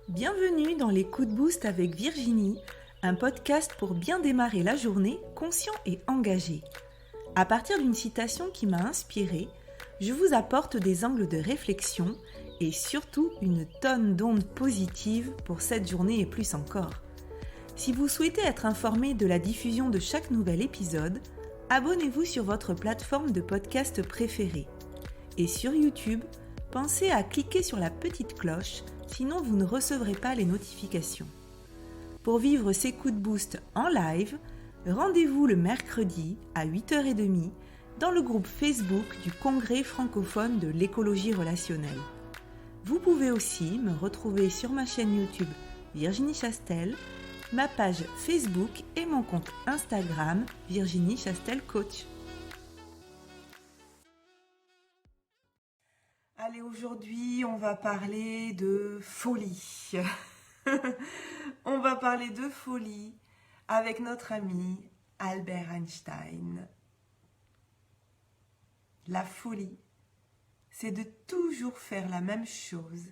Bienvenue dans les coups de boost avec Virginie, un podcast pour bien démarrer la journée conscient et engagé. À partir d'une citation qui m'a inspirée, je vous apporte des angles de réflexion et surtout une tonne d'ondes positives pour cette journée et plus encore. Si vous souhaitez être informé de la diffusion de chaque nouvel épisode, abonnez-vous sur votre plateforme de podcast préférée. Et sur YouTube, pensez à cliquer sur la petite cloche, sinon vous ne recevrez pas les notifications. Pour vivre ces coups de boost en live, rendez-vous le mercredi à 8h30 dans le groupe Facebook du Congrès francophone de l'écologie relationnelle. Vous pouvez aussi me retrouver sur ma chaîne YouTube Virginie Chastel, ma page Facebook et mon compte Instagram Virginie Chastel Coach. Allez, aujourd'hui, on va parler de folie. On va parler de folie avec notre ami Albert Einstein. La folie, c'est de toujours faire la même chose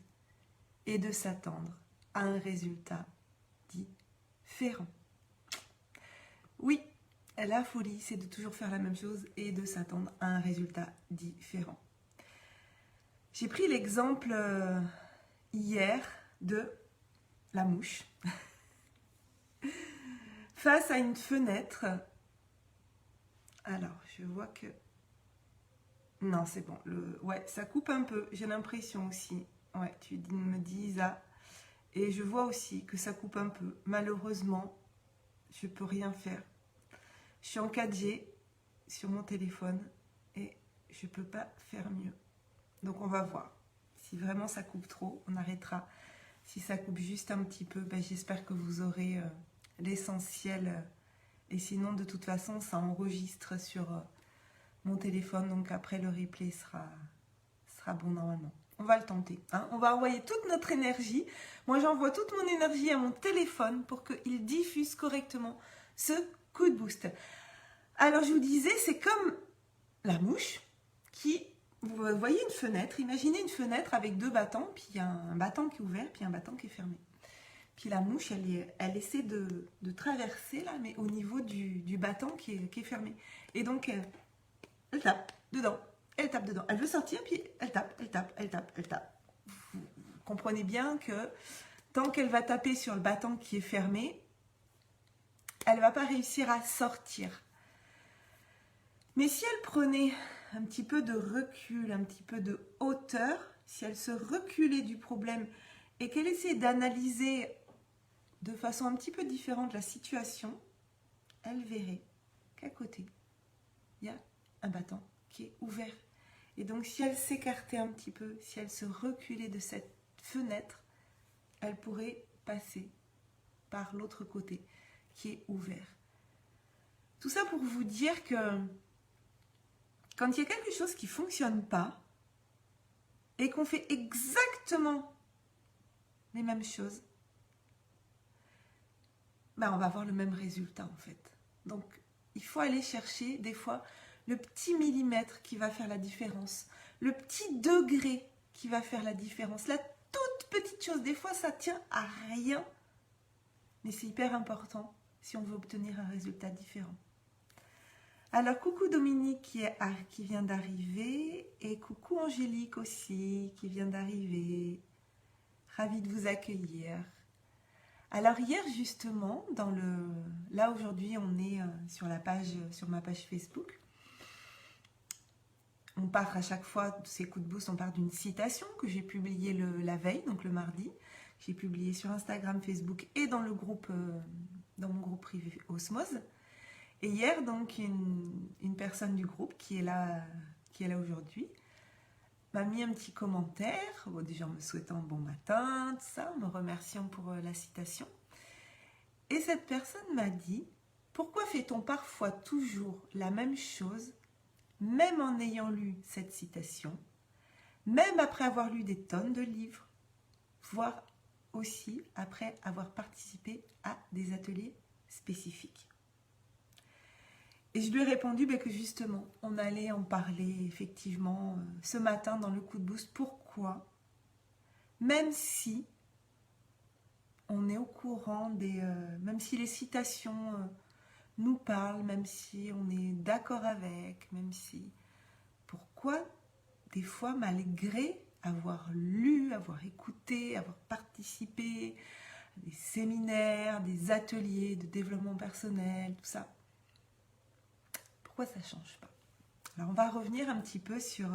et de s'attendre à un résultat différent. Oui, la folie, c'est de toujours faire la même chose et de s'attendre à un résultat différent. J'ai pris l'exemple hier de la mouche face à une fenêtre. Alors, je vois que... Non, c'est bon. Ouais, ça coupe un peu. J'ai l'impression aussi. Ouais, tu me dis ça. Et je vois aussi que ça coupe un peu. Malheureusement, je peux rien faire. Je suis en 4G sur mon téléphone et je peux pas faire mieux. Donc on va voir. Si vraiment ça coupe trop, on arrêtera. Si ça coupe juste un petit peu, j'espère que vous aurez l'essentiel. Et sinon, de toute façon, ça enregistre sur mon téléphone. Donc après, le replay sera bon normalement. On va le tenter. Hein. On va envoyer toute notre énergie. Moi, j'envoie toute mon énergie à mon téléphone pour qu'il diffuse correctement ce coup de boost. Alors, je vous disais, c'est comme la mouche qui... Vous voyez une fenêtre, imaginez une fenêtre avec deux battants, puis il y a un battant qui est ouvert, puis un battant qui est fermé. Puis la mouche, elle essaie de traverser là, mais au niveau du battant qui est fermé. Et donc, elle tape dedans, elle tape dedans. Elle veut sortir, puis elle tape, elle tape, elle tape, elle tape. Vous comprenez bien que tant qu'elle va taper sur le battant qui est fermé, elle ne va pas réussir à sortir. Mais si elle prenait un petit peu de recul, un petit peu de hauteur, si elle se reculait du problème et qu'elle essayait d'analyser de façon un petit peu différente la situation, elle verrait qu'à côté, il y a un battant qui est ouvert. Et donc si elle s'écartait un petit peu, si elle se reculait de cette fenêtre, elle pourrait passer par l'autre côté qui est ouvert. Tout ça pour vous dire que quand il y a quelque chose qui ne fonctionne pas et qu'on fait exactement les mêmes choses, on va avoir le même résultat en fait. Donc, il faut aller chercher des fois le petit millimètre qui va faire la différence, le petit degré qui va faire la différence, la toute petite chose. Des fois, ça tient à rien, mais c'est hyper important si on veut obtenir un résultat différent. Alors, coucou Dominique qui vient d'arriver et coucou Angélique aussi qui vient d'arriver. Ravie de vous accueillir. Alors hier justement, là aujourd'hui on est sur ma page Facebook. On part à chaque fois de ces coups de boost, on part d'une citation que j'ai publiée la veille, donc le mardi. J'ai publié sur Instagram, Facebook et dans mon groupe privé Osmose. Et hier, donc, une personne du groupe qui est là aujourd'hui m'a mis un petit commentaire, déjà en me souhaitant bon matin, tout ça, en me remerciant pour la citation. Et cette personne m'a dit « Pourquoi fait-on parfois toujours la même chose, même en ayant lu cette citation, même après avoir lu des tonnes de livres, voire aussi après avoir participé à des ateliers spécifiques ?» Et je lui ai répondu que justement, on allait en parler effectivement ce matin dans le coup de boost. Pourquoi, même si on est au courant des... même si les citations nous parlent, même si on est d'accord avec, même si... Pourquoi, des fois, malgré avoir lu, avoir écouté, avoir participé à des séminaires, des ateliers de développement personnel, tout ça, pourquoi ça ne change pas? Alors, on va revenir un petit peu sur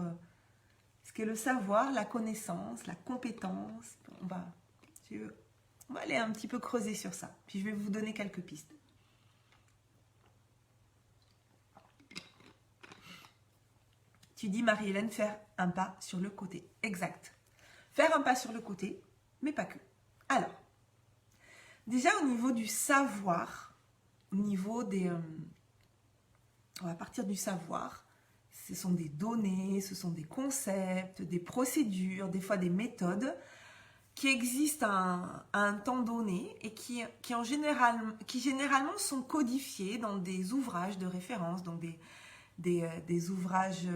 ce qu'est le savoir, la connaissance, la compétence. On va aller un petit peu creuser sur ça. Puis je vais vous donner quelques pistes. Tu dis, Marie-Hélène, faire un pas sur le côté. Exact. Faire un pas sur le côté, mais pas que. Alors, déjà au niveau du savoir, au niveau des... on va partir du savoir. Ce sont des données, ce sont des concepts, des procédures, des fois des méthodes qui existent à un temps donné et qui généralement sont codifiés dans des ouvrages de référence, donc des ouvrages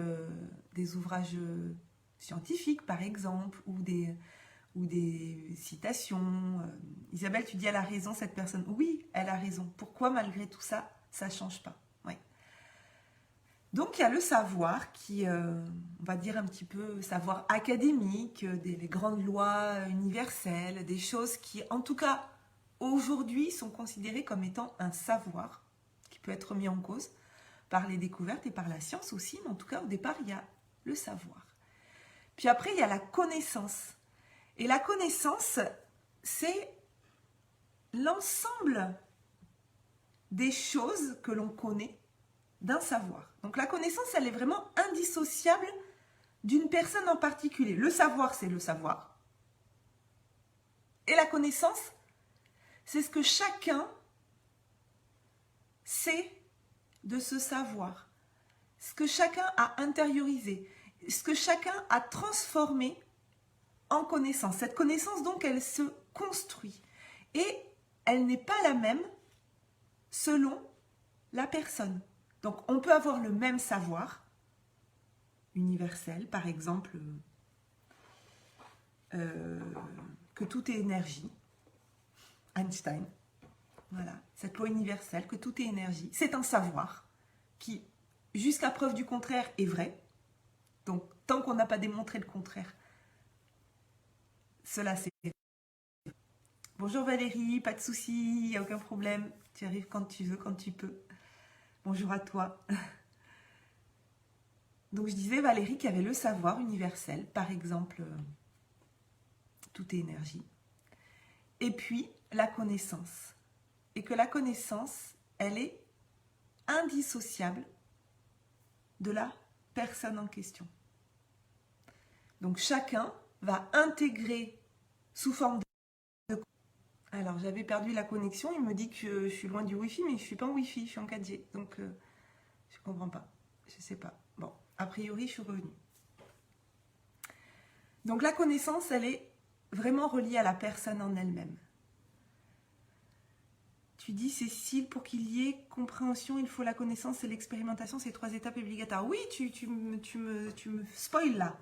scientifiques par exemple, ou des citations. Isabelle, tu dis elle a raison cette personne. Oui, elle a raison. Pourquoi malgré tout ça, ça ne change pas? Ouais. Donc il y a le savoir qui, on va dire un petit peu savoir académique, les grandes lois universelles, des choses qui en tout cas aujourd'hui sont considérées comme étant un savoir qui peut être mis en cause par les découvertes et par la science aussi, mais en tout cas au départ il y a le savoir. Puis après il y a la connaissance. Et la connaissance, c'est l'ensemble des choses que l'on connaît d'un savoir. Donc la connaissance, elle est vraiment indissociable d'une personne en particulier. Le savoir, c'est le savoir. Et la connaissance, c'est ce que chacun sait de ce savoir. Ce que chacun a intériorisé. Ce que chacun a transformé en connaissance. Cette connaissance, donc, elle se construit. Et elle n'est pas la même selon la personne. Donc, on peut avoir le même savoir universel, par exemple, que tout est énergie. Einstein. Voilà, cette loi universelle, que tout est énergie. C'est un savoir qui, jusqu'à preuve du contraire, est vrai. Donc, tant qu'on n'a pas démontré le contraire, cela c'est... Bonjour Valérie, pas de souci, il n'y a aucun problème. Tu arrives quand tu veux, quand tu peux. Bonjour à toi. Donc je disais Valérie qu'il y avait le savoir universel, par exemple, tout est énergie. Et puis la connaissance. Et que la connaissance, elle est indissociable de la personne en question. Donc chacun va intégrer sous forme de... Alors j'avais perdu la connexion, il me dit que je suis loin du Wi-Fi, mais je ne suis pas en Wi-Fi, je suis en 4G. Donc je ne comprends pas, je ne sais pas. Bon, a priori je suis revenue. Donc la connaissance, elle est vraiment reliée à la personne en elle-même. Tu dis, Cécile, pour qu'il y ait compréhension, il faut la connaissance et l'expérimentation, c'est 3 étapes obligatoires. Oui, tu me spoil là.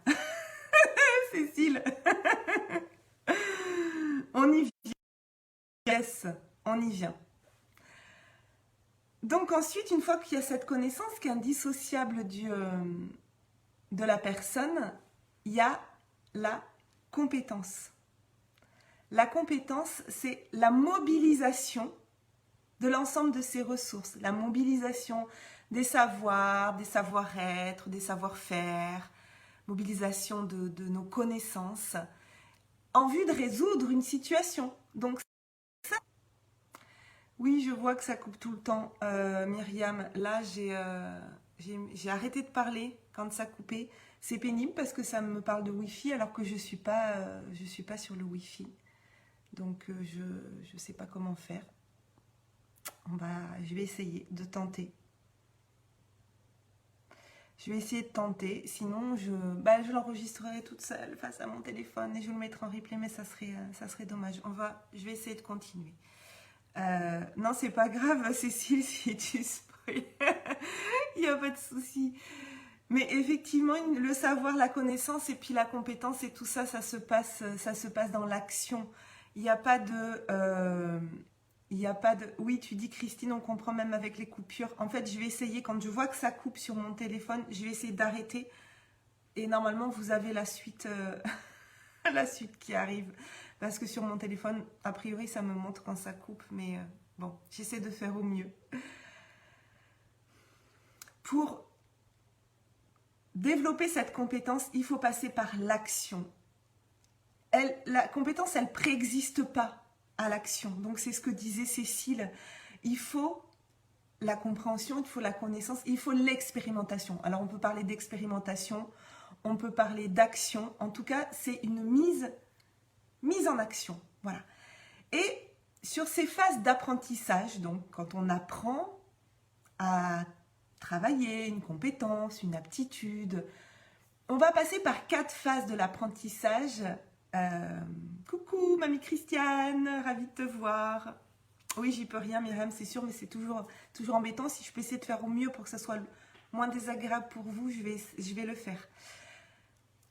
Cécile. On y vient. Yes, on y vient. Donc ensuite, une fois qu'il y a cette connaissance qui est indissociable de la personne, il y a la compétence. La compétence, c'est la mobilisation de l'ensemble de ses ressources, la mobilisation des savoirs, des savoir-être, des savoir-faire, mobilisation de nos connaissances en vue de résoudre une situation. Donc ça, oui, je vois que ça coupe tout le temps, Myriam. Là, j'ai arrêté de parler quand ça coupait. C'est pénible parce que ça me parle de Wi-Fi alors que je suis pas sur le Wi-Fi. Donc je sais pas comment faire. Je vais essayer de tenter. Je vais essayer de tenter, sinon je l'enregistrerai toute seule face à mon téléphone et je le mettrai en replay, mais ça serait dommage. Je vais essayer de continuer. Non, c'est pas grave, Cécile, si tu spoil. Il n'y a pas de souci. Mais effectivement, le savoir, la connaissance et puis la compétence et tout ça, ça se passe dans l'action. Il n'y a pas de... Oui, tu dis Christine, on comprend même avec les coupures. En fait, je vais essayer, quand je vois que ça coupe sur mon téléphone, je vais essayer d'arrêter. Et normalement, vous avez la suite, la suite qui arrive. Parce que sur mon téléphone, a priori, ça me montre quand ça coupe. Mais bon, j'essaie de faire au mieux. Pour développer cette compétence, il faut passer par l'action. La compétence, elle ne préexiste pas à l'action. Donc, c'est ce que disait Cécile. Il faut la compréhension, il faut la connaissance, il faut l'expérimentation. Alors, on peut parler d'expérimentation, on peut parler d'action. En tout cas, c'est une mise en action. Voilà. Et sur ces phases d'apprentissage, donc quand on apprend à travailler une compétence, une aptitude, on va passer par 4 phases de l'apprentissage. Coucou, mamie Christiane, ravie de te voir. Oui, j'y peux rien, Myriam, c'est sûr, mais c'est toujours embêtant. Si je peux essayer de faire au mieux pour que ça soit moins désagréable pour vous, je vais le faire.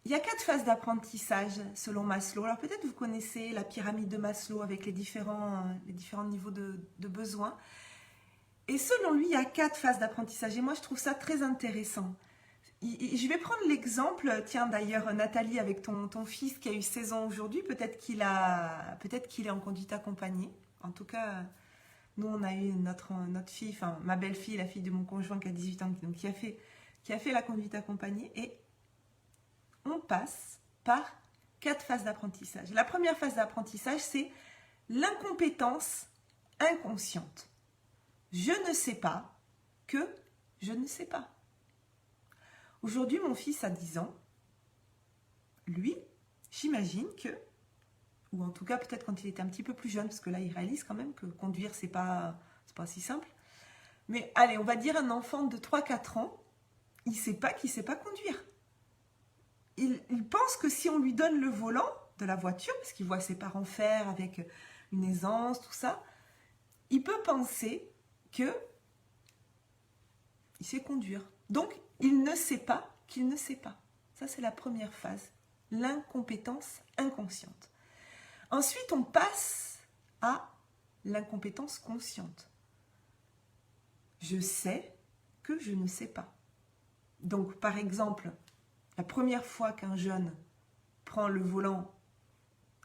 Il y a 4 phases d'apprentissage selon Maslow. Alors peut-être vous connaissez la pyramide de Maslow avec les différents niveaux de besoins. Et selon lui, il y a 4 phases d'apprentissage. Et moi, je trouve ça très intéressant. Je vais prendre l'exemple, tiens d'ailleurs Nathalie avec ton fils qui a eu 16 ans aujourd'hui, peut-être qu'il est en conduite accompagnée. En tout cas, nous on a eu notre fille, enfin ma belle-fille, la fille de mon conjoint qui a 18 ans, donc qui a fait la conduite accompagnée. Et on passe par 4 phases d'apprentissage. La première phase d'apprentissage, c'est l'incompétence inconsciente. Je ne sais pas que je ne sais pas. Aujourd'hui, mon fils a 10 ans. Lui, j'imagine que, ou en tout cas peut-être quand il était un petit peu plus jeune, parce que là, il réalise quand même que conduire, c'est pas si simple. Mais allez, on va dire un enfant de 3-4 ans, il ne sait pas qu'il ne sait pas conduire. Il pense que si on lui donne le volant de la voiture, parce qu'il voit ses parents faire avec une aisance, tout ça, il peut penser que il sait conduire. Donc, il ne sait pas qu'il ne sait pas. Ça, c'est la première phase, l'incompétence inconsciente. Ensuite, on passe à l'incompétence consciente. Je sais que je ne sais pas. Donc, par exemple, la première fois qu'un jeune prend le volant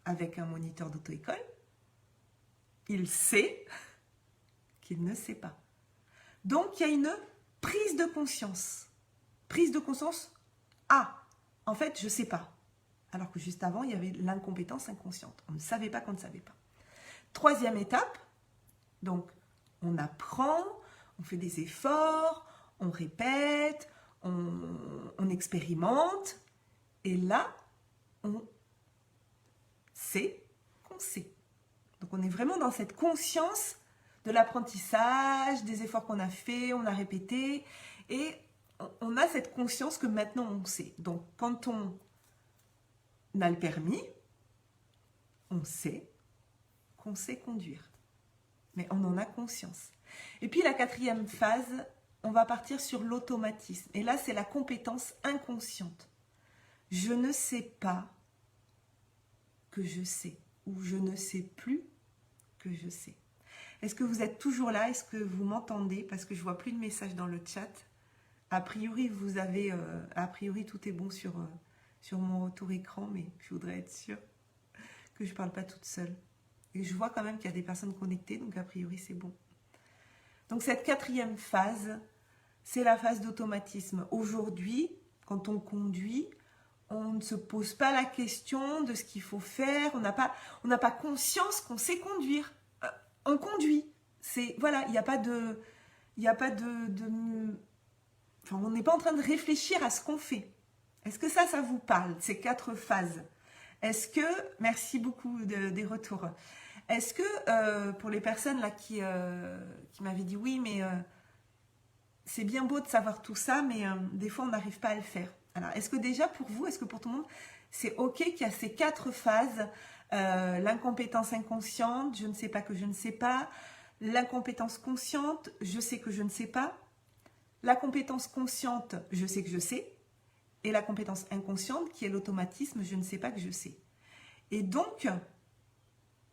avec un moniteur d'auto-école, il sait qu'il ne sait pas. Donc, il y a une prise de conscience. Prise de conscience, en fait, je ne sais pas. Alors que juste avant, il y avait l'incompétence inconsciente. On ne savait pas qu'on ne savait pas. Troisième étape, donc on apprend, on fait des efforts, on répète, on expérimente. Et là, on sait qu'on sait. Donc on est vraiment dans cette conscience de l'apprentissage, des efforts qu'on a fait, on a répété. Et on a cette conscience que maintenant on sait. Donc quand on a le permis, on sait qu'on sait conduire. Mais on en a conscience. Et puis la 4e phase, on va partir sur l'automatisme. Et là, c'est la compétence inconsciente. Je ne sais pas que je sais. Ou je ne sais plus que je sais. Est-ce que vous êtes toujours là? Est-ce que vous m'entendez? Parce que je ne vois plus de messages dans le chat. A priori, tout est bon sur mon retour écran, mais je voudrais être sûre que je ne parle pas toute seule. Et je vois quand même qu'il y a des personnes connectées, donc a priori, c'est bon. Donc cette 4e phase, c'est la phase d'automatisme. Aujourd'hui, quand on conduit, on ne se pose pas la question de ce qu'il faut faire, on n'a pas conscience qu'on sait conduire. On conduit. Voilà, il n'y a pas de... Enfin, on n'est pas en train de réfléchir à ce qu'on fait. Est-ce que ça vous parle, ces 4 phases? Est-ce que, merci beaucoup des retours, est-ce que pour les personnes là qui m'avaient dit oui, mais c'est bien beau de savoir tout ça, mais des fois on n'arrive pas à le faire. Alors, est-ce que déjà pour vous, est-ce que pour tout le monde, c'est ok qu'il y a ces 4 phases, l'incompétence inconsciente, je ne sais pas que je ne sais pas, l'incompétence consciente, je sais que je ne sais pas, la compétence consciente, je sais que je sais, et la compétence inconsciente qui est l'automatisme, je ne sais pas que je sais. Et donc,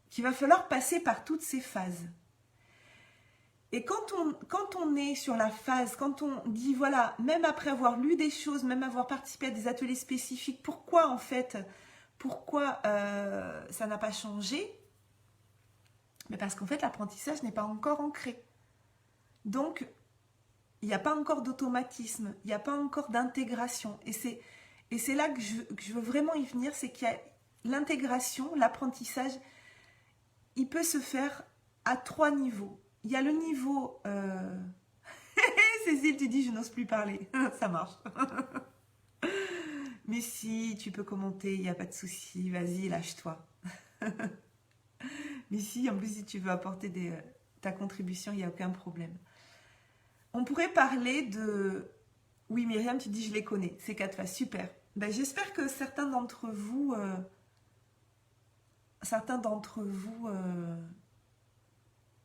qu'il va falloir passer par toutes ces phases. Et quand on est sur la phase, quand on dit, voilà, même après avoir lu des choses, même avoir participé à des ateliers spécifiques, pourquoi en fait, pourquoi ça n'a pas changé? Mais parce qu'en fait, l'apprentissage n'est pas encore ancré. Donc, il n'y a pas encore d'automatisme, il n'y a pas encore d'intégration. Et c'est là que je veux vraiment y venir, c'est qu'il y a l'intégration, l'apprentissage, il peut se faire à 3 niveaux. Il y a le niveau... Cécile, tu dis, je n'ose plus parler. Ça marche. Mais si, tu peux commenter, il n'y a pas de souci. Vas-y, lâche-toi. Mais si, en plus, si tu veux apporter ta contribution, il n'y a aucun problème. On pourrait parler de... Oui, Myriam, tu dis, je les connais. Ces 4 phases, super. Ben, j'espère que certains d'entre vous...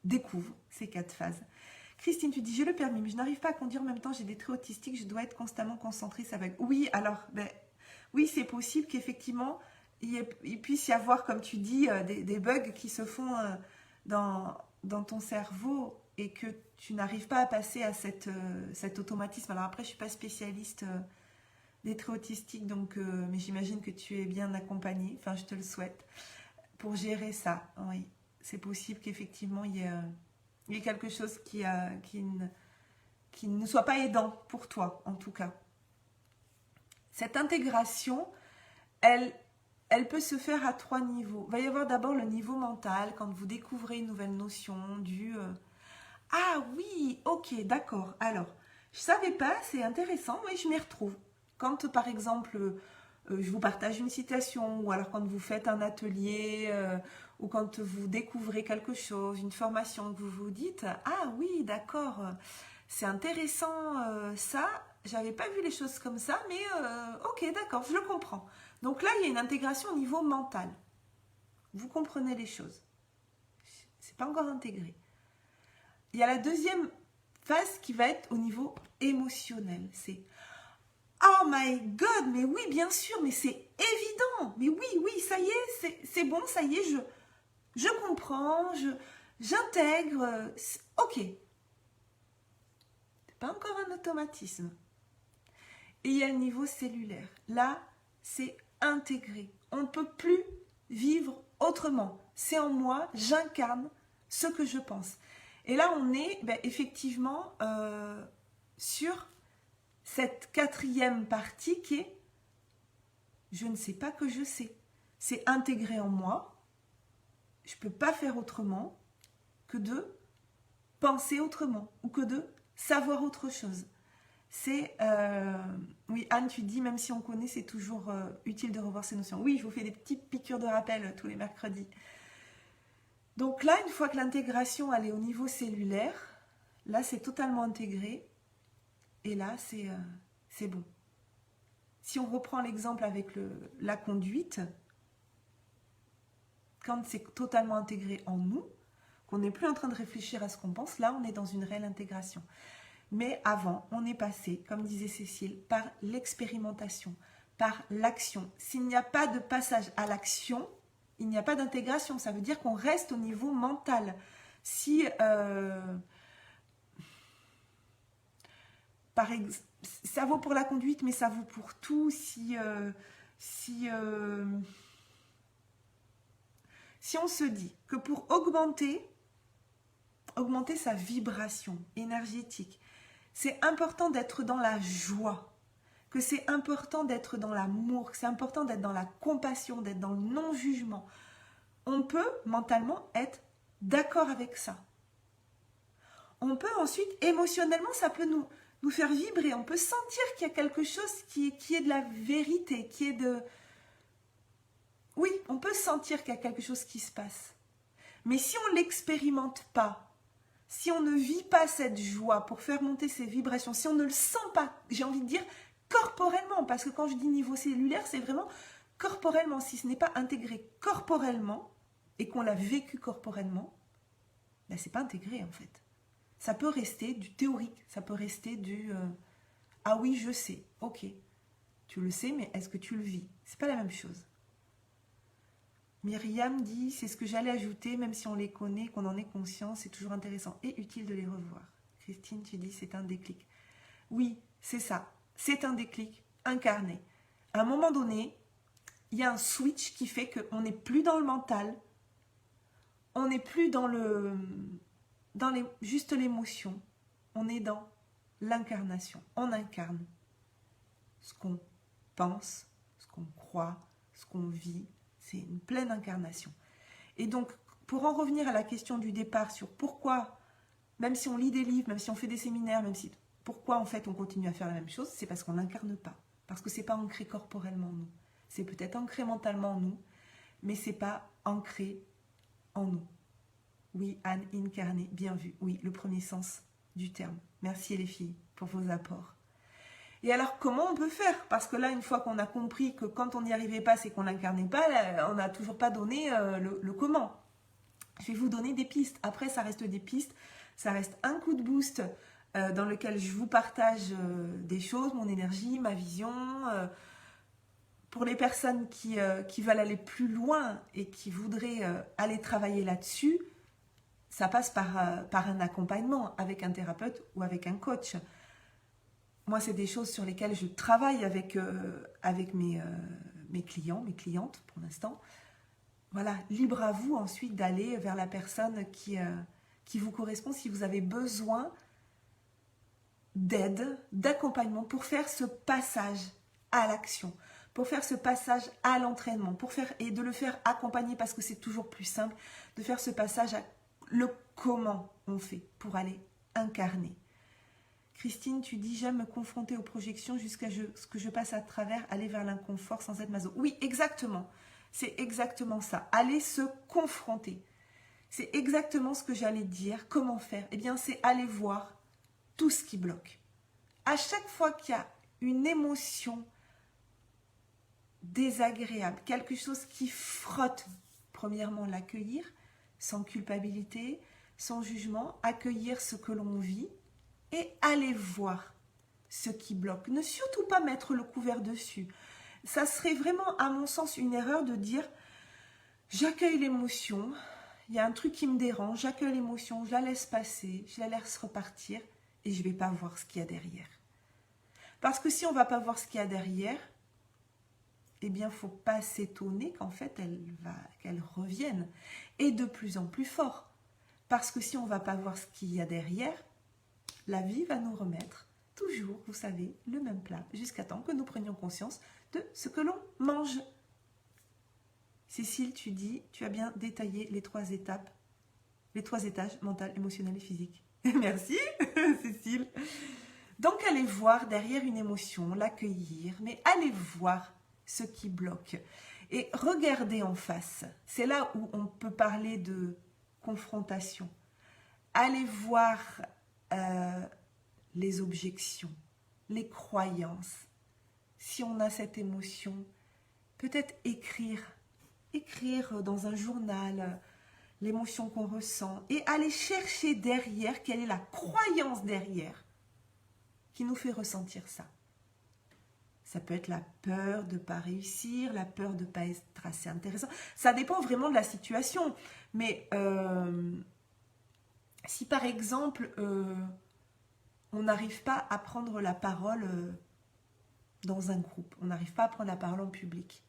découvrent ces 4 phases. Christine, tu dis, j'ai le permis, mais je n'arrive pas à conduire en même temps, j'ai des traits autistiques, je dois être constamment concentrée, ça va... Oui, alors, oui, c'est possible qu'effectivement, il puisse y avoir, comme tu dis, des bugs qui se font dans ton cerveau et que tu n'arrives pas à passer à cet automatisme. Alors après, je ne suis pas spécialiste des traits autistiques, donc, mais j'imagine que tu es bien accompagnée, enfin, je te le souhaite, pour gérer ça, oui. C'est possible qu'effectivement, il y ait quelque chose qui ne soit pas aidant pour toi, en tout cas. Cette intégration, elle peut se faire à 3 niveaux. Il va y avoir d'abord le niveau mental, quand vous découvrez une nouvelle notion du « Ah oui, ok, d'accord. Alors, je ne savais pas, c'est intéressant, mais je m'y retrouve. » Quand, par exemple, je vous partage une citation, ou alors quand vous faites un atelier, ou quand vous découvrez quelque chose, une formation, que vous vous dites « Ah oui, d'accord, c'est intéressant ça, j'avais pas vu les choses comme ça, mais ok, d'accord, je le comprends. » Donc là, il y a une intégration au niveau mental. Vous comprenez les choses. C'est pas encore intégré. Il y a la deuxième phase qui va être au niveau émotionnel. C'est « Oh my God, mais oui, bien sûr, mais c'est évident. Mais oui, ça y est, c'est bon, ça y est, je comprends, j'intègre. Ok. » C'est pas encore un automatisme. Et il y a le niveau cellulaire. Là, c'est intégré. On ne peut plus vivre autrement. C'est en moi, j'incarne ce que je pense. Et là, on est effectivement sur cette 4e partie qui est « je ne sais pas que je sais ». C'est intégré en moi. Je ne peux pas faire autrement que de penser autrement ou que de savoir autre chose. C'est, oui, Anne, tu dis, même si on connaît, c'est toujours utile de revoir ces notions. Oui, je vous fais des petites piqûres de rappel tous les mercredis. Donc là, une fois que l'intégration elle est au niveau cellulaire, là, c'est totalement intégré. Et là, c'est bon. Si on reprend l'exemple avec la conduite, quand c'est totalement intégré en nous, qu'on n'est plus en train de réfléchir à ce qu'on pense, là, on est dans une réelle intégration. Mais avant, on est passé, comme disait Cécile, par l'expérimentation, par l'action. S'il n'y a pas de passage à l'action, il n'y a pas d'intégration. Ça veut dire qu'on reste au niveau mental. Si, ça vaut pour la conduite, mais ça vaut pour tout. Si on se dit que pour augmenter sa vibration énergétique, c'est important d'être dans la joie, que c'est important d'être dans l'amour, que c'est important d'être dans la compassion, d'être dans le non-jugement. On peut mentalement être d'accord avec ça. On peut ensuite, émotionnellement, ça peut nous faire vibrer. On peut sentir qu'il y a quelque chose qui est de la vérité, qui est de... Oui, on peut sentir qu'il y a quelque chose qui se passe. Mais si on ne l'expérimente pas, si on ne vit pas cette joie pour faire monter ces vibrations, si on ne le sent pas, j'ai envie de dire corporellement, parce que quand je dis niveau cellulaire, c'est vraiment corporellement. Si ce n'est pas intégré corporellement et qu'on l'a vécu corporellement, ben c'est pas intégré en fait. Ça peut rester du théorique, ça peut rester du ah oui, je sais, ok. Tu le sais, mais est-ce que tu le vis? C'est pas la même chose. Myriam dit, c'est ce que j'allais ajouter, même si on les connaît, qu'on en est conscient, c'est toujours intéressant et utile de les revoir. Christine, tu dis, c'est un déclic. Oui, c'est ça. C'est un déclic incarné. À un moment donné, il y a un switch qui fait qu'on n'est plus dans le mental, on n'est plus dans juste l'émotion, on est dans l'incarnation. On incarne ce qu'on pense, ce qu'on croit, ce qu'on vit. C'est une pleine incarnation. Et donc, pour en revenir à la question du départ sur pourquoi, même si on lit des livres, même si on fait des séminaires, pourquoi en fait on continue à faire la même chose, c'est parce qu'on n'incarne pas. Parce que ce n'est pas ancré corporellement en nous. C'est peut-être ancré mentalement en nous, mais ce n'est pas ancré en nous. Oui, Anne, incarné, bien vu. Oui, le premier sens du terme. Merci les filles pour vos apports. Et alors, comment on peut faire? Parce que là, une fois qu'on a compris que quand on n'y arrivait pas, c'est qu'on n'incarnait pas, là, on n'a toujours pas donné le comment. Je vais vous donner des pistes. Après, ça reste des pistes. Ça reste un coup de boost dans lequel je vous partage des choses, mon énergie, ma vision. Pour les personnes qui veulent aller plus loin et qui voudraient aller travailler là-dessus, ça passe par un accompagnement avec un thérapeute ou avec un coach. Moi, c'est des choses sur lesquelles je travaille avec mes clients, mes clientes pour l'instant. Voilà, libre à vous ensuite d'aller vers la personne qui vous correspond si vous avez besoin d'aide, d'accompagnement pour faire ce passage à l'action, pour faire ce passage à l'entraînement, et de le faire accompagner parce que c'est toujours plus simple, de faire ce passage à le comment on fait pour aller incarner. Christine, tu dis, j'aime me confronter aux projections jusqu'à ce que je passe à travers, aller vers l'inconfort sans être maso. Oui, exactement. C'est exactement ça. Aller se confronter. C'est exactement ce que j'allais dire. Comment faire? Eh bien, c'est aller voir tout ce qui bloque. À chaque fois qu'il y a une émotion désagréable, quelque chose qui frotte, premièrement, l'accueillir, sans culpabilité, sans jugement, accueillir ce que l'on vit, et aller voir ce qui bloque. Ne surtout pas mettre le couvert dessus. Ça serait vraiment, à mon sens, une erreur de dire j'accueille l'émotion, il y a un truc qui me dérange, j'accueille l'émotion, je la laisse passer, je la laisse repartir et je ne vais pas voir ce qu'il y a derrière. Parce que si on ne va pas voir ce qu'il y a derrière, eh bien, il ne faut pas s'étonner qu'en fait, qu'elle revienne. Et de plus en plus fort. Parce que si on ne va pas voir ce qu'il y a derrière, la vie va nous remettre toujours, vous savez, le même plat, jusqu'à temps que nous prenions conscience de ce que l'on mange. Cécile, tu dis, tu as bien détaillé les 3 étapes, les 3 étages, mental, émotionnel et physique. Merci, Cécile. Donc, allez voir derrière une émotion, l'accueillir, mais allez voir ce qui bloque. Et regardez en face. C'est là où on peut parler de confrontation. Allez voir les objections, les croyances. Si on a cette émotion, peut-être écrire dans un journal l'émotion qu'on ressent et aller chercher derrière quelle est la croyance derrière qui nous fait ressentir ça. Ça peut être la peur de ne pas réussir, la peur de ne pas être assez intéressant. Ça dépend vraiment de la situation. Mais si par exemple, on n'arrive pas à prendre la parole dans un groupe, on n'arrive pas à prendre la parole en public,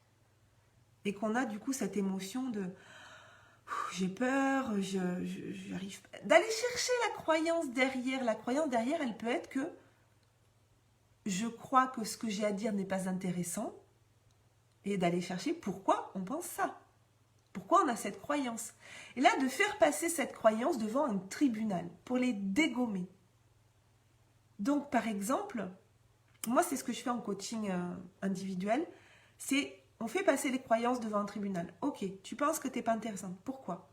et qu'on a du coup cette émotion de j'ai peur, j'arrive pas, d'aller chercher la croyance derrière. La croyance derrière, elle peut être que je crois que ce que j'ai à dire n'est pas intéressant, et d'aller chercher pourquoi on pense ça. Pourquoi on a cette croyance. Et là, de faire passer cette croyance devant un tribunal pour les dégommer. Donc, par exemple, moi, c'est ce que je fais en coaching individuel, c'est on fait passer les croyances devant un tribunal. Ok, tu penses que tu n'es pas intéressante. Pourquoi?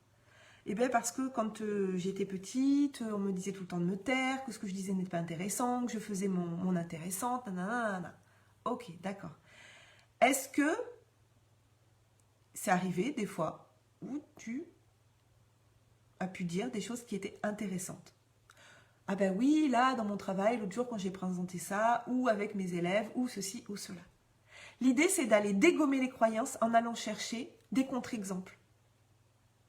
Eh bien, parce que quand j'étais petite, on me disait tout le temps de me taire, que ce que je disais n'était pas intéressant, que je faisais mon intéressante, nanana. Ok, d'accord. Est-ce que c'est arrivé des fois où tu as pu dire des choses qui étaient intéressantes? Ah ben oui, là, dans mon travail, l'autre jour quand j'ai présenté ça, ou avec mes élèves, ou ceci, ou cela. L'idée, c'est d'aller dégommer les croyances en allant chercher des contre-exemples.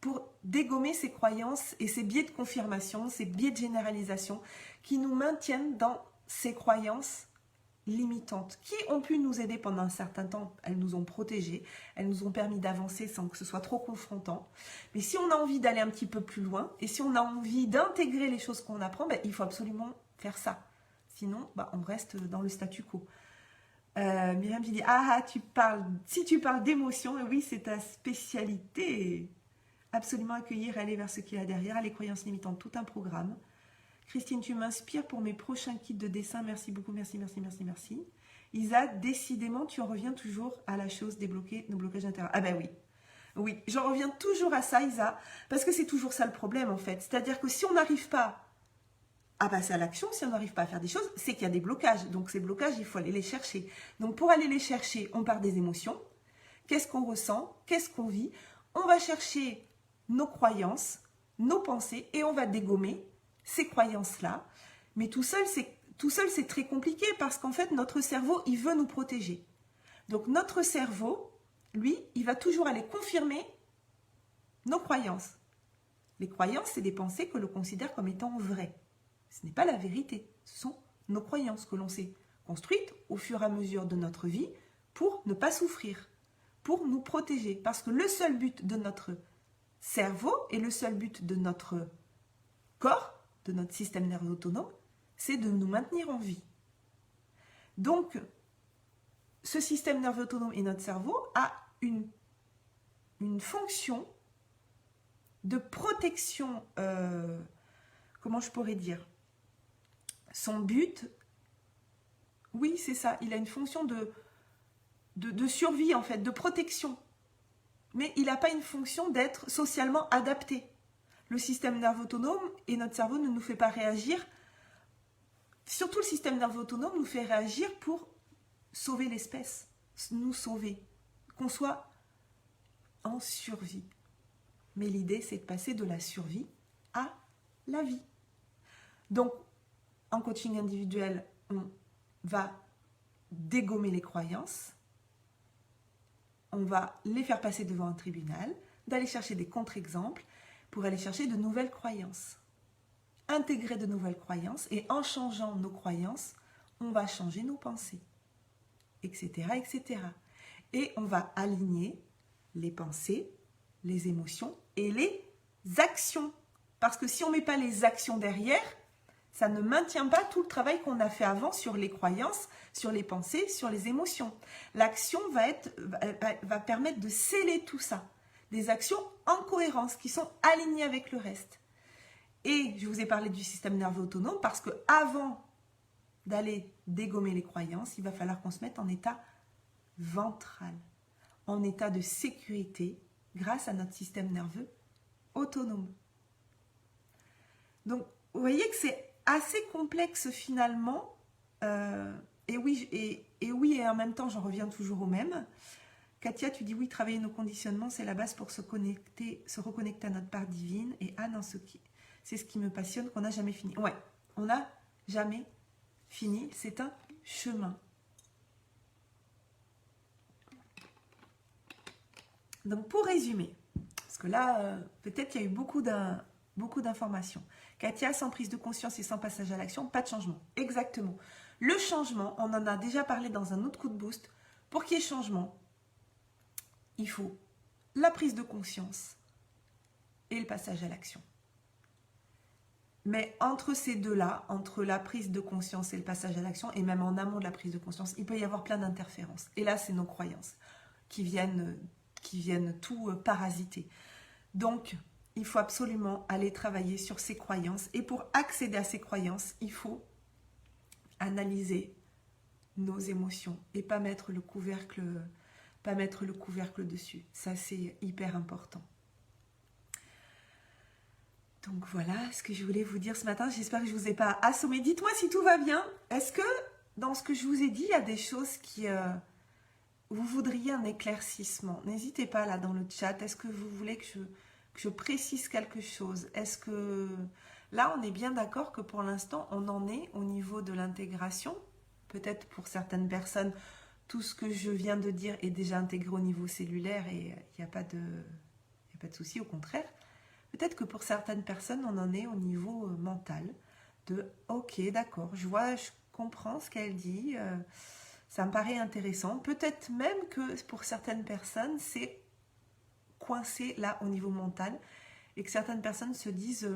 Pour dégommer ces croyances et ces biais de confirmation, ces biais de généralisation qui nous maintiennent dans ces croyances limitantes, qui ont pu nous aider pendant un certain temps. Elles nous ont protégés, elles nous ont permis d'avancer sans que ce soit trop confrontant. Mais si on a envie d'aller un petit peu plus loin, et si on a envie d'intégrer les choses qu'on apprend, il faut absolument faire ça. Sinon, on reste dans le statu quo. Myriam qui dit, si tu parles d'émotion, oui, c'est ta spécialité. Absolument accueillir et aller vers ce qu'il y a derrière, les croyances limitantes, tout un programme. Christine, tu m'inspires pour mes prochains kits de dessin. Merci beaucoup, merci, merci, merci, merci. Isa, décidément, tu en reviens toujours à la chose débloquer nos blocages intérieurs. Ah ben oui, oui, j'en reviens toujours à ça, Isa, parce que c'est toujours ça le problème en fait. C'est-à-dire que si on n'arrive pas à passer à l'action, si on n'arrive pas à faire des choses, c'est qu'il y a des blocages. Donc ces blocages, il faut aller les chercher. Donc pour aller les chercher, on part des émotions. Qu'est-ce qu'on ressent? Qu'est-ce qu'on vit? On va chercher nos croyances, nos pensées, et on va dégommer ces croyances-là. Mais tout seul, c'est très compliqué parce qu'en fait, notre cerveau, il veut nous protéger. Donc notre cerveau, lui, il va toujours aller confirmer nos croyances. Les croyances, c'est des pensées que l'on considère comme étant vraies. Ce n'est pas la vérité, ce sont nos croyances que l'on s'est construites au fur et à mesure de notre vie pour ne pas souffrir, pour nous protéger. Parce que le seul but de notre cerveau et le seul but de notre corps, de notre système nerveux autonome, c'est de nous maintenir en vie. Donc, ce système nerveux autonome et notre cerveau a une fonction de protection, comment je pourrais dire? Son but, oui, c'est ça, il a une fonction de survie en fait, de protection. Mais il n'a pas une fonction d'être socialement adapté. Le système nerveux autonome et notre cerveau ne nous fait pas réagir. Surtout le système nerveux autonome nous fait réagir pour sauver l'espèce, nous sauver, qu'on soit en survie. Mais l'idée, c'est de passer de la survie à la vie. Donc, en coaching individuel, on va dégommer les croyances, on va les faire passer devant un tribunal, d'aller chercher des contre-exemples pour aller chercher de nouvelles croyances. Intégrer de nouvelles croyances, et en changeant nos croyances, on va changer nos pensées, etc., etc. Et on va aligner les pensées, les émotions et les actions. Parce que si on ne met pas les actions derrière, ça ne maintient pas tout le travail qu'on a fait avant sur les croyances, sur les pensées, sur les émotions. L'action va permettre de sceller tout ça. Des actions en cohérence, qui sont alignées avec le reste. Et je vous ai parlé du système nerveux autonome parce que avant d'aller dégommer les croyances, il va falloir qu'on se mette en état ventral, en état de sécurité grâce à notre système nerveux autonome. Donc, vous voyez que c'est assez complexe finalement, et oui, et en même temps, j'en reviens toujours au même. Katia, tu dis oui, travailler nos conditionnements, c'est la base pour se reconnecter à notre part divine. Et Anne, c'est ce qui me passionne, qu'on n'a jamais fini. Ouais, on n'a jamais fini, c'est un chemin. Donc pour résumer, parce que là, peut-être qu'il y a eu beaucoup d'informations. Katia, sans prise de conscience et sans passage à l'action, pas de changement. Exactement. Le changement, on en a déjà parlé dans un autre coup de boost. Pour qu'il y ait changement, il faut la prise de conscience et le passage à l'action. Mais entre ces deux-là, entre la prise de conscience et le passage à l'action, et même en amont de la prise de conscience, il peut y avoir plein d'interférences. Et là, c'est nos croyances qui viennent tout parasiter. Donc, il faut absolument aller travailler sur ces croyances. Et pour accéder à ces croyances, il faut analyser nos émotions et pas mettre le couvercle dessus. Ça, c'est hyper important. Donc voilà ce que je voulais vous dire ce matin. J'espère que je ne vous ai pas assommé. Dites-moi si tout va bien. Est-ce que dans ce que je vous ai dit, il y a des choses qui... vous voudriez un éclaircissement? N'hésitez pas là dans le chat. Est-ce que vous voulez que je précise quelque chose? Est-ce que... Là, on est bien d'accord que pour l'instant, on en est au niveau de l'intégration. Peut-être pour certaines personnes, tout ce que je viens de dire est déjà intégré au niveau cellulaire et il n'y a pas de souci, au contraire. Peut-être que pour certaines personnes, on en est au niveau mental, de ok, d'accord, je vois, je comprends ce qu'elle dit, ça me paraît intéressant. Peut-être même que pour certaines personnes, c'est coincé là au niveau mental et que certaines personnes se disent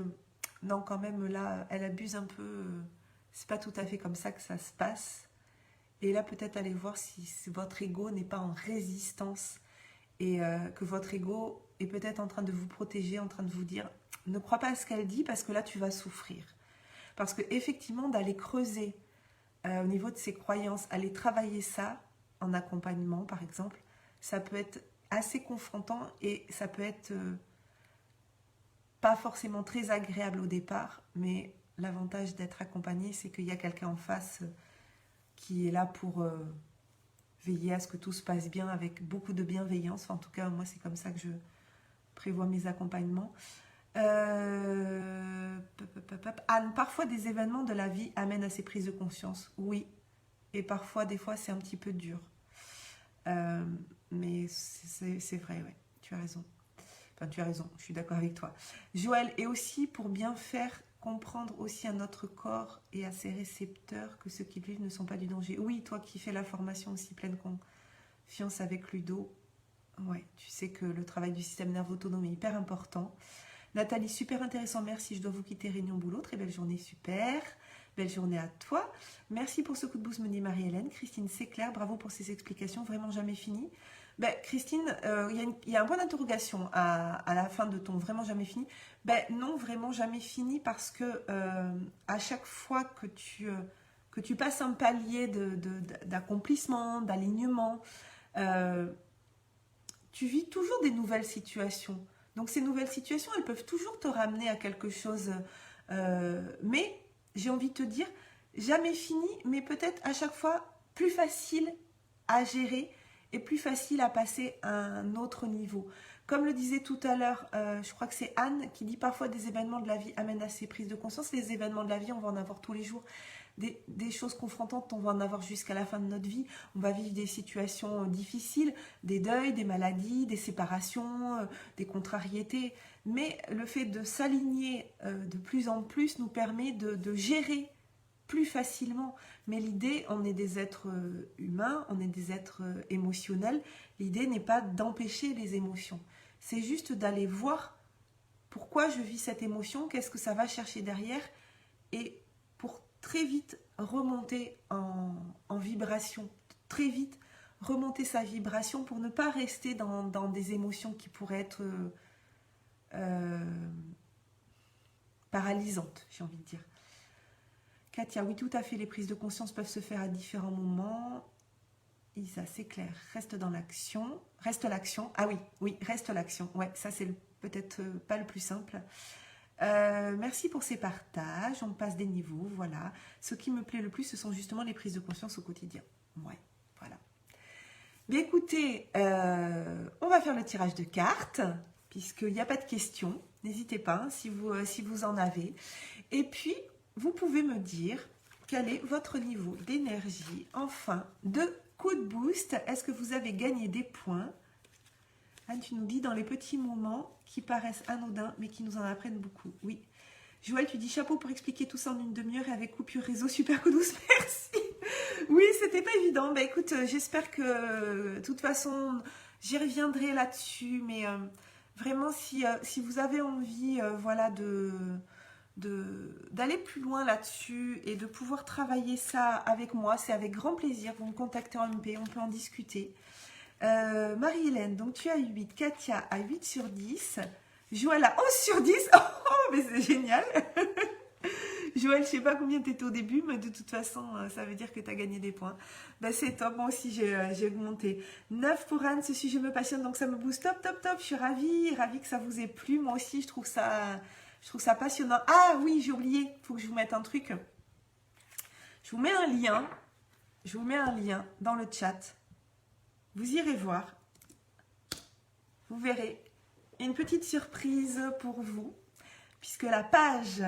non, quand même là, elle abuse un peu, c'est pas tout à fait comme ça que ça se passe. Et là, peut-être aller voir si votre ego n'est pas en résistance et que votre ego est peut-être en train de vous protéger, en train de vous dire ne crois pas à ce qu'elle dit parce que là tu vas souffrir. Parce que effectivement d'aller creuser au niveau de ses croyances, aller travailler ça en accompagnement par exemple, ça peut être assez confrontant et ça peut être pas forcément très agréable au départ, mais l'avantage d'être accompagné, c'est qu'il y a quelqu'un en face qui est là pour veiller à ce que tout se passe bien avec beaucoup de bienveillance. Enfin, en tout cas, moi, c'est comme ça que je prévois mes accompagnements. Anne, parfois des événements de la vie amènent à ces prises de conscience. Oui, et parfois, des fois, c'est un petit peu dur. Mais c'est vrai, ouais, tu as raison. Enfin, tu as raison, je suis d'accord avec toi. Joël, et aussi pour bien faire comprendre aussi à notre corps et à ses récepteurs que ceux qui le vivent ne sont pas du danger. Oui, toi qui fais la formation aussi pleine confiance avec Ludo, ouais, tu sais que le travail du système nerveux autonome est hyper important. Nathalie, super intéressant, merci, je dois vous quitter, réunion boulot, très belle journée, super. Belle journée à toi. Merci pour ce coup de boost, me dit Marie-Hélène. Christine, c'est clair, bravo pour ces explications, vraiment jamais fini. Ben, Christine, il y a un point d'interrogation à la fin de ton vraiment jamais fini. Ben non, vraiment jamais fini parce que à chaque fois que tu passes un palier d'accomplissement, d'alignement, tu vis toujours des nouvelles situations. Donc ces nouvelles situations, elles peuvent toujours te ramener à quelque chose. Mais j'ai envie de te dire, jamais fini, mais peut-être à chaque fois plus facile à gérer et plus facile à passer à un autre niveau. Comme le disait tout à l'heure, je crois que c'est Anne qui dit parfois des événements de la vie amènent à ces prises de conscience. Les événements de la vie, on va en avoir tous les jours. Des choses confrontantes, on va en avoir jusqu'à la fin de notre vie. On va vivre des situations difficiles, des deuils, des maladies, des séparations, des contrariétés. Mais le fait de s'aligner de plus en plus nous permet de gérer plus facilement. Mais l'idée, on est des êtres humains, on est des êtres émotionnels. L'idée n'est pas d'empêcher les émotions. C'est juste d'aller voir pourquoi je vis cette émotion, qu'est-ce que ça va chercher derrière, et pour très vite remonter en vibration, très vite remonter sa vibration pour ne pas rester dans des émotions qui pourraient être paralysantes, j'ai envie de dire. Katia, oui, tout à fait, les prises de conscience peuvent se faire à différents moments. Isa, c'est clair, reste dans l'action. Reste l'action, ah oui, reste l'action. Ouais, ça c'est peut-être pas le plus simple. Merci pour ces partages, on passe des niveaux, voilà. Ce qui me plaît le plus, ce sont justement les prises de conscience au quotidien. Ouais, voilà. Bien écoutez, on va faire le tirage de cartes, puisqu'il n'y a pas de questions. N'hésitez pas, hein, si vous en avez. Et puis, vous pouvez me dire quel est votre niveau d'énergie en fin de coup de boost. Est-ce que vous avez gagné des points? Anne, tu nous dis dans les petits moments qui paraissent anodins, mais qui nous en apprennent beaucoup. Oui. Joël, tu dis chapeau pour expliquer tout ça en une demi-heure et avec coupure réseau, super coup douce, merci. Oui, c'était pas évident. Bah écoute, j'espère que, de toute façon, j'y reviendrai là-dessus, mais vraiment, si vous avez envie, voilà, d'aller plus loin là-dessus et de pouvoir travailler ça avec moi, c'est avec grand plaisir. Vous me contactez en MP, on peut en discuter. Marie-Hélène, donc tu as 8, Katia a 8 sur 10, Joël a 11 sur 10, oh mais c'est génial. Joël, je sais pas combien tu étais au début, mais de toute façon, ça veut dire que tu as gagné des points. Ben, c'est top, moi aussi j'ai augmenté. 9 pour Anne, ce sujet me passionne, donc ça me booste, top, top, top, je suis ravie que ça vous ait plu, moi aussi je trouve ça passionnant. Ah oui, j'ai oublié, il faut que je vous mette un truc. Je vous mets un lien dans le chat. Vous irez voir, vous verrez, une petite surprise pour vous, puisque la page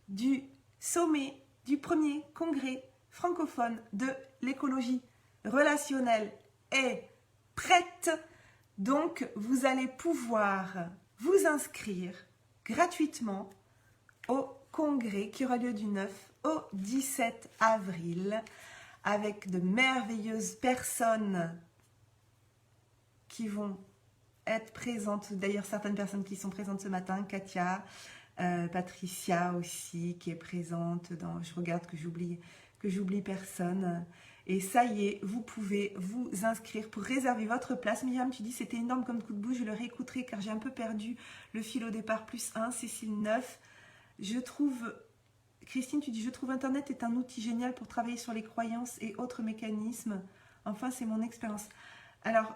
du sommet du premier congrès francophone de l'écologie relationnelle est prête. Donc, vous allez pouvoir vous inscrire gratuitement au congrès qui aura lieu du 9 au 17 avril avec de merveilleuses personnes qui vont être présentes. D'ailleurs, certaines personnes qui sont présentes ce matin, Katia, Patricia aussi, qui est présente. Je regarde que j'oublie personne. Et ça y est, vous pouvez vous inscrire pour réserver votre place. Myriam, tu dis c'était énorme comme coup de bouche, je le réécouterai car j'ai un peu perdu le fil au départ. +1, Cécile 9. Je trouve, Christine, tu dis je trouve Internet est un outil génial pour travailler sur les croyances et autres mécanismes. Enfin, c'est mon expérience. Alors,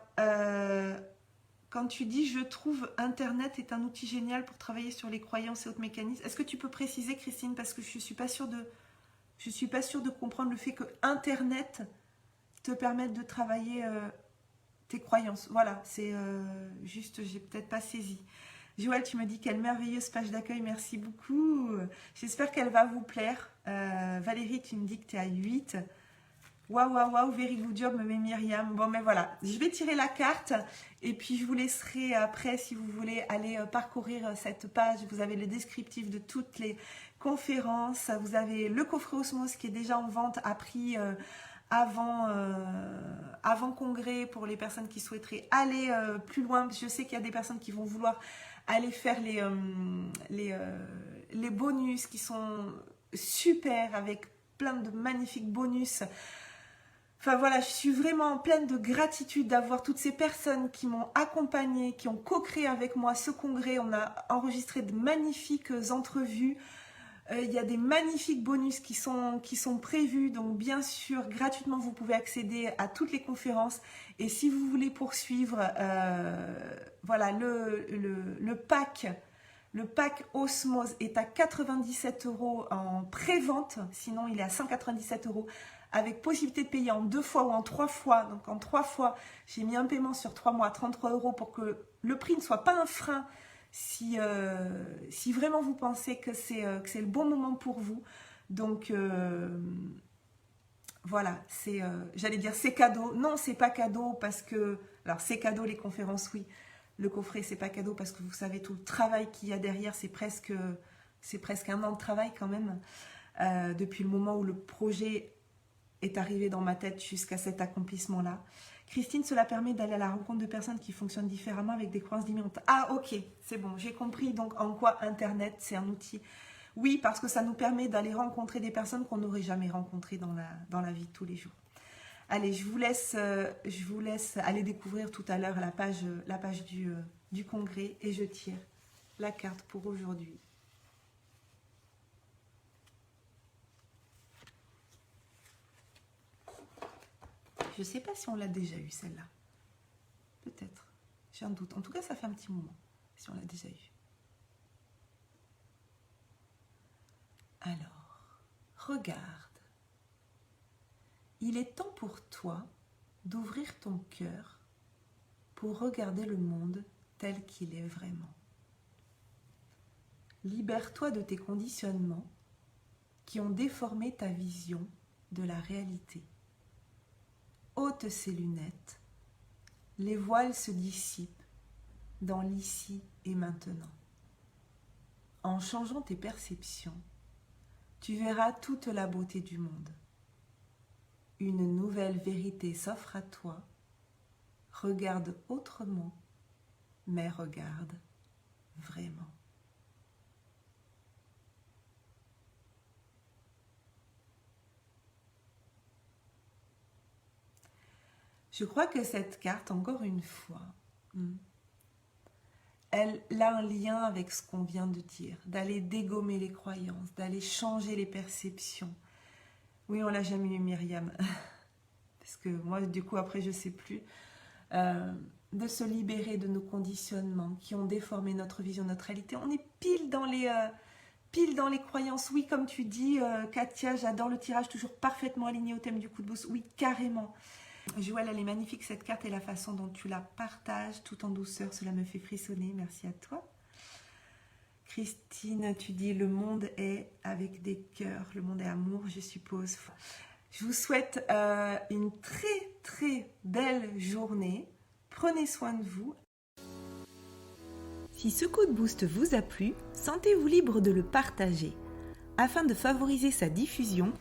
quand tu dis je trouve Internet est un outil génial pour travailler sur les croyances et autres mécanismes, est-ce que tu peux préciser, Christine, parce que je ne suis pas sûre de comprendre le fait que Internet te permette de travailler tes croyances. Voilà, c'est juste, j'ai peut-être pas saisi. Joël, tu me dis quelle merveilleuse page d'accueil, merci beaucoup. J'espère qu'elle va vous plaire. Valérie, tu me dis que tu es à 8. Waouh, waouh, waouh, very good job, me met Myriam. Bon, mais voilà, je vais tirer la carte et puis je vous laisserai après, si vous voulez, aller parcourir cette page. Vous avez le descriptif de toutes les conférences. Vous avez le coffret Osmose qui est déjà en vente à prix avant congrès pour les personnes qui souhaiteraient aller plus loin. Je sais qu'il y a des personnes qui vont vouloir aller faire les bonus qui sont super avec plein de magnifiques bonus. Enfin voilà, je suis vraiment pleine de gratitude d'avoir toutes ces personnes qui m'ont accompagnée, qui ont co-créé avec moi ce congrès. On a enregistré de magnifiques entrevues. Il y a des magnifiques bonus qui sont prévus. Donc bien sûr, gratuitement, vous pouvez accéder à toutes les conférences. Et si vous voulez poursuivre, voilà, le pack Osmose est à 97 € en pré-vente. Sinon, il est à 197 € avec possibilité de payer en 2 fois ou en 3 fois. Donc en 3 fois, j'ai mis un paiement sur 3 mois à 33 € pour que le prix ne soit pas un frein si vraiment vous pensez que c'est le bon moment pour vous. Donc voilà, j'allais dire c'est cadeau. Non, c'est pas cadeau parce que... Alors c'est cadeau les conférences, oui. Le coffret, c'est pas cadeau parce que vous savez tout le travail qu'il y a derrière. C'est presque 1 an de travail quand même. Depuis le moment où le projet est arrivé dans ma tête jusqu'à cet accomplissement-là. Christine, cela permet d'aller à la rencontre de personnes qui fonctionnent différemment avec des croyances différentes. Ah ok, c'est bon, j'ai compris donc en quoi Internet c'est un outil. Oui, parce que ça nous permet d'aller rencontrer des personnes qu'on n'aurait jamais rencontrées dans la vie de tous les jours. Allez, je vous laisse aller découvrir tout à l'heure la page du congrès et je tire la carte pour aujourd'hui. Je ne sais pas si on l'a déjà eu celle-là. Peut-être. J'ai un doute. En tout cas, ça fait un petit moment si on l'a déjà eu. Alors, regarde. Il est temps pour toi d'ouvrir ton cœur pour regarder le monde tel qu'il est vraiment. Libère-toi de tes conditionnements qui ont déformé ta vision de la réalité. Ôte ces lunettes, les voiles se dissipent dans l'ici et maintenant. En changeant tes perceptions, tu verras toute la beauté du monde. Une nouvelle vérité s'offre à toi. Regarde autrement, mais regarde vraiment. Je crois que cette carte, encore une fois, elle a un lien avec ce qu'on vient de dire, d'aller dégommer les croyances, d'aller changer les perceptions. Oui, on l'a jamais eu, Myriam, parce que moi, du coup, après, je sais plus. De se libérer de nos conditionnements qui ont déformé notre vision, notre réalité. On est pile dans les croyances. Oui, comme tu dis, Katia, j'adore le tirage, toujours parfaitement aligné au thème du coup de boss. Oui, carrément. Joël, elle est magnifique cette carte et la façon dont tu la partages tout en douceur, cela me fait frissonner. Merci à toi. Christine, tu dis le monde est avec des cœurs, le monde est amour, je suppose. Je vous souhaite une très très belle journée. Prenez soin de vous. Si ce coup de boost vous a plu, sentez-vous libre de le partager. Afin de favoriser sa diffusion,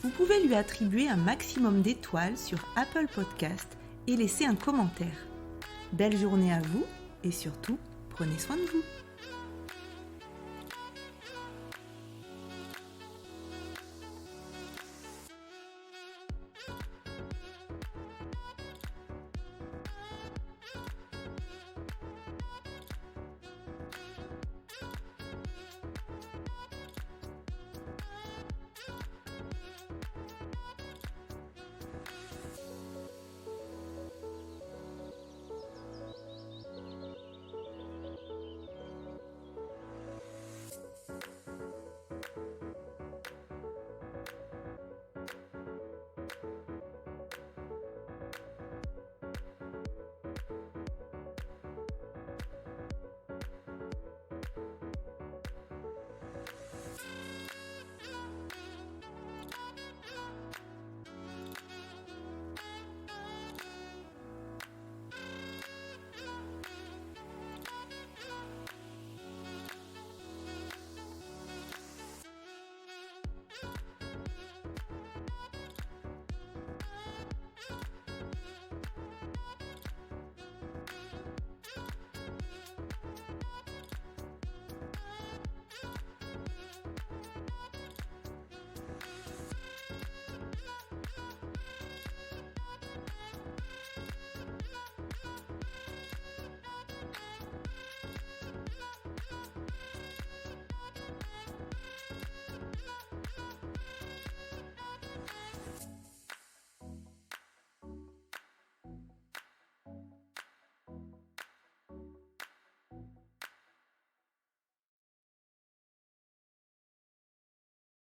vous pouvez lui attribuer un maximum d'étoiles sur Apple Podcast et laisser un commentaire. Belle journée à vous et surtout, prenez soin de vous.